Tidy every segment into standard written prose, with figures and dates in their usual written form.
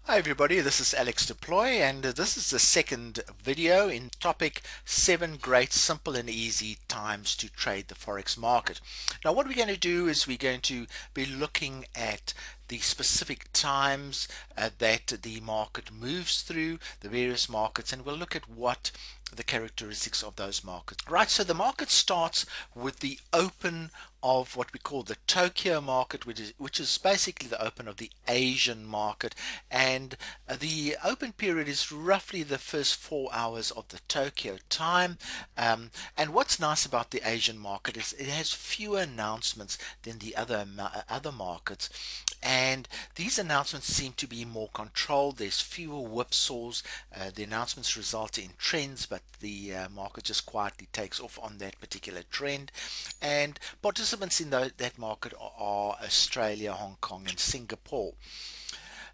Hi everybody, this is Alex Deploy and this is the second video in topic 7 great simple and easy times to trade the Forex market. Now what we're going to do is we're going to be looking at the specific times that the market moves through, the various markets, and we'll look at what the characteristics of those markets. Right, so the market starts with the open of what we call the Tokyo market, which is basically the open of the Asian market, and the open period is roughly the first 4 hours of the Tokyo time. And what's nice about the Asian market is it has fewer announcements than the other markets, and these announcements seem to be more controlled. There's fewer whipsaws. The announcements result in trends, but the market just quietly takes off on that particular trend. And participants in that market are Australia, Hong Kong, and Singapore.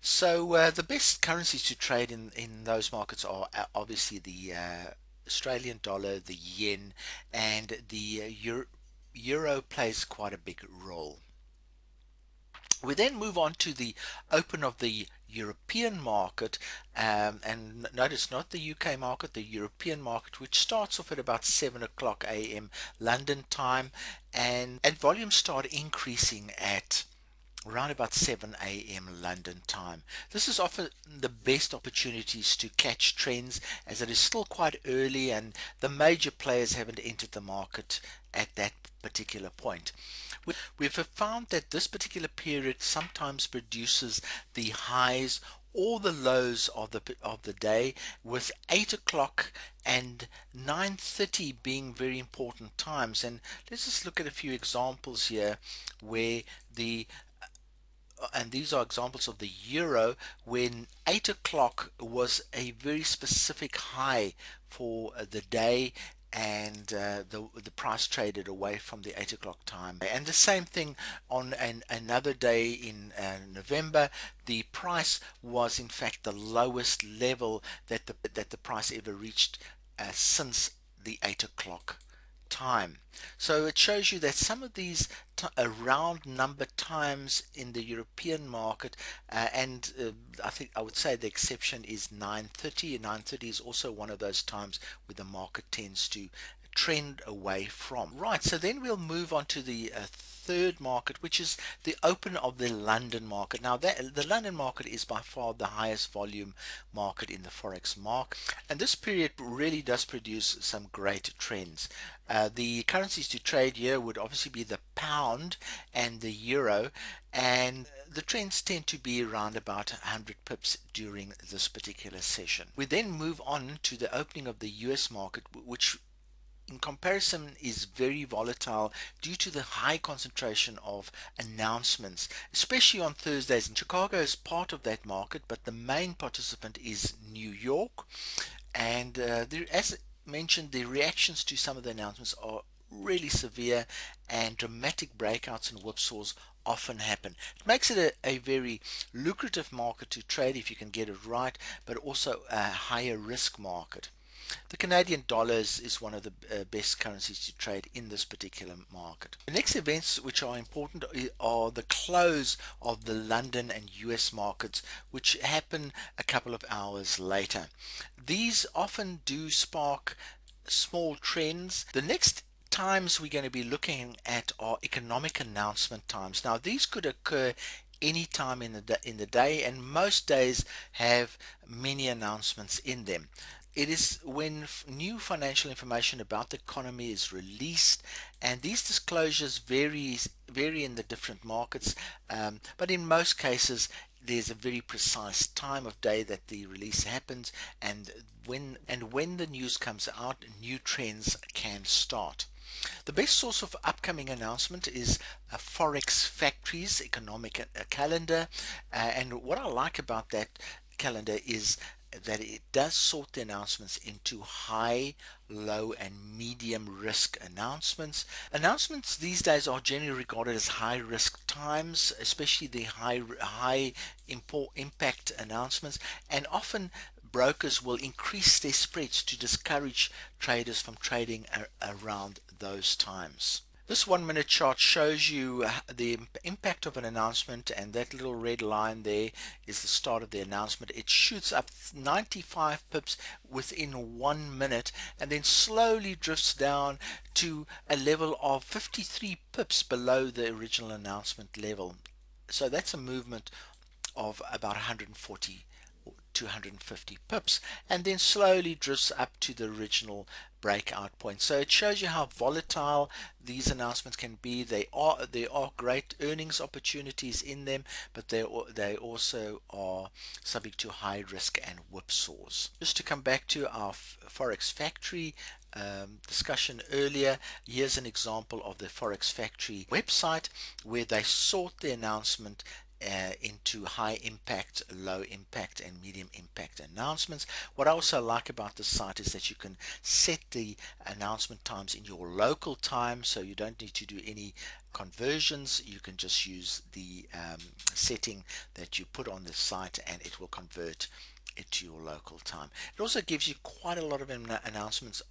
So the best currencies to trade in those markets are obviously the Australian dollar, the yen, and the euro plays quite a big role. We then move on to the open of the European market, and notice not the UK market, the European market, which starts off at about 7 o'clock a.m. London time, and volumes start increasing at around about 7 a.m. London time. This is often the best opportunities to catch trends, as it is still quite early and the major players haven't entered the market at that particular point. We've found that this particular period sometimes produces the highs or the lows of the day, with 8 o'clock and 9:30 being very important times. And let's just look at a few examples here where the and these are examples of the euro, when 8 o'clock was a very specific high for the day, and the price traded away from the 8 o'clock time. And the same thing on another day in November. The price was in fact the lowest level that the price ever reached since the 8 o'clock time. So it shows you that some of these round number times in the European market, and I would say the exception is 9:30. 9:30 is also one of those times where the market tends to trend away from. Right, so then we'll move on to the third market, which is the open of the London market. Now the London market is by far the highest volume market in the Forex market, and this period really does produce some great trends. The currencies to trade here would obviously be the pound and the euro, and the trends tend to be around about 100 pips during this particular session. We then move on to the opening of the US market, which in comparison is very volatile due to the high concentration of announcements, especially on Thursdays. And Chicago is part of that market, but the main participant is New York. And as mentioned, the reactions to some of the announcements are really severe, and dramatic breakouts and whipsaws often happen. It makes it a very lucrative market to trade if you can get it right, but also a higher risk market. The Canadian dollar is one of the best currencies to trade in this particular market. The next events which are important are the close of the London and US markets, which happen a couple of hours later. These often do spark small trends. The next times we're going to be looking at are economic announcement times. Now these could occur any time in the day, and most days have many announcements in them. It is when new financial information about the economy is released, and these disclosures vary in the different markets, but in most cases there's a very precise time of day that the release happens, and when the news comes out, new trends can start. The best source of upcoming announcement is Forex Factory's economic calendar, and what I like about that calendar is that it does sort the announcements into high, low, and medium risk announcements. Announcements these days are generally regarded as high risk times, especially the high impact announcements, and often brokers will increase their spreads to discourage traders from trading around those times. This 1 minute chart shows you the impact of an announcement, and that little red line there is the start of the announcement. It shoots up 95 pips within 1 minute and then slowly drifts down to a level of 53 pips below the original announcement level. So that's a movement of about 140 to 150 pips, and then slowly drifts up to the original breakout point. So it shows you how volatile these announcements can be. There are great earnings opportunities in them, but they also are subject to high risk and whipsaws. Just to come back to our Forex Factory discussion earlier, here's an example of the Forex Factory website where they sort the announcement into high impact, low impact, and medium impact announcements. What I also like about this site is that you can set the announcement times in your local time, so you don't need to do any conversions. You can just use the setting that you put on the site and it will convert it to your local time. It also gives you quite a lot of announcements,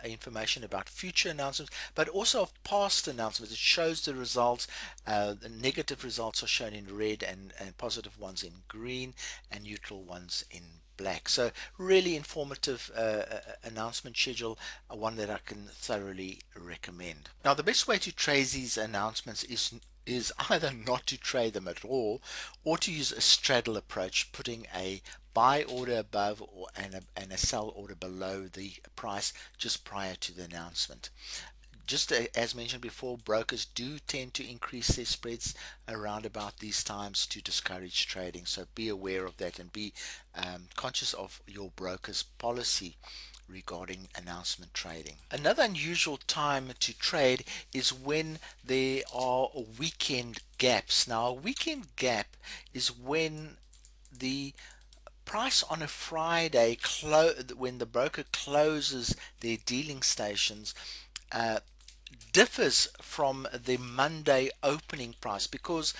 information about future announcements, but also of past announcements. It shows the results. The negative results are shown in red, and positive ones in green, and neutral ones in black. So really informative announcement schedule, one that I can thoroughly recommend. Now the best way to trace these announcements is either not to trade them at all or to use a straddle approach, putting a buy order above and a sell order below the price just prior to the announcement. Just as mentioned before, brokers do tend to increase their spreads around about these times to discourage trading. So be aware of that and be conscious of your broker's policy regarding announcement trading. Another unusual time to trade is when there are weekend gaps. Now, a weekend gap is when the price on a Friday, when the broker closes their dealing stations, uh, differs from the Monday opening price, because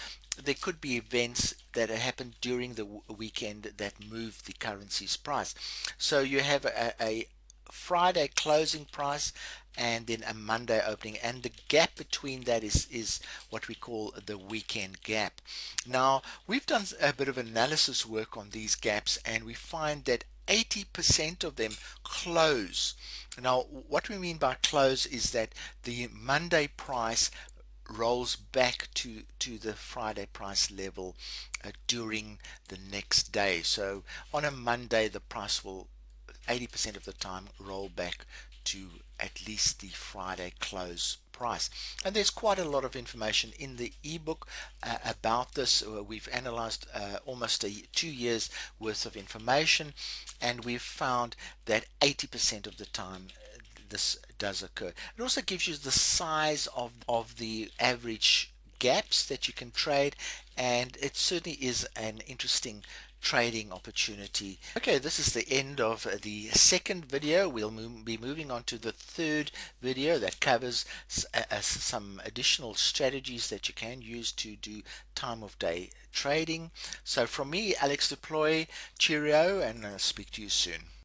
there could be events that happen during the weekend that move the currency's price. So you have a Friday closing price and then a Monday opening, and the gap between that is what we call the weekend gap. Now we've done a bit of analysis work on these gaps, and we find that 80% of them close. Now what we mean by close is that the Monday price rolls back to the Friday price level during the next day. So on a Monday the price will 80% of the time roll back to at least the Friday close price. And there's quite a lot of information in the ebook about this. We've analyzed almost 2 years worth of information, and we've found that 80% of the time this does occur. It also gives you the size of the average gaps that you can trade, and it certainly is an interesting trading opportunity. Okay, this is the end of the second video. We'll be moving on to the third video that covers some additional strategies that you can use to do time of day trading. So from me, Alex Deploy, cheerio, and I'll speak to you soon.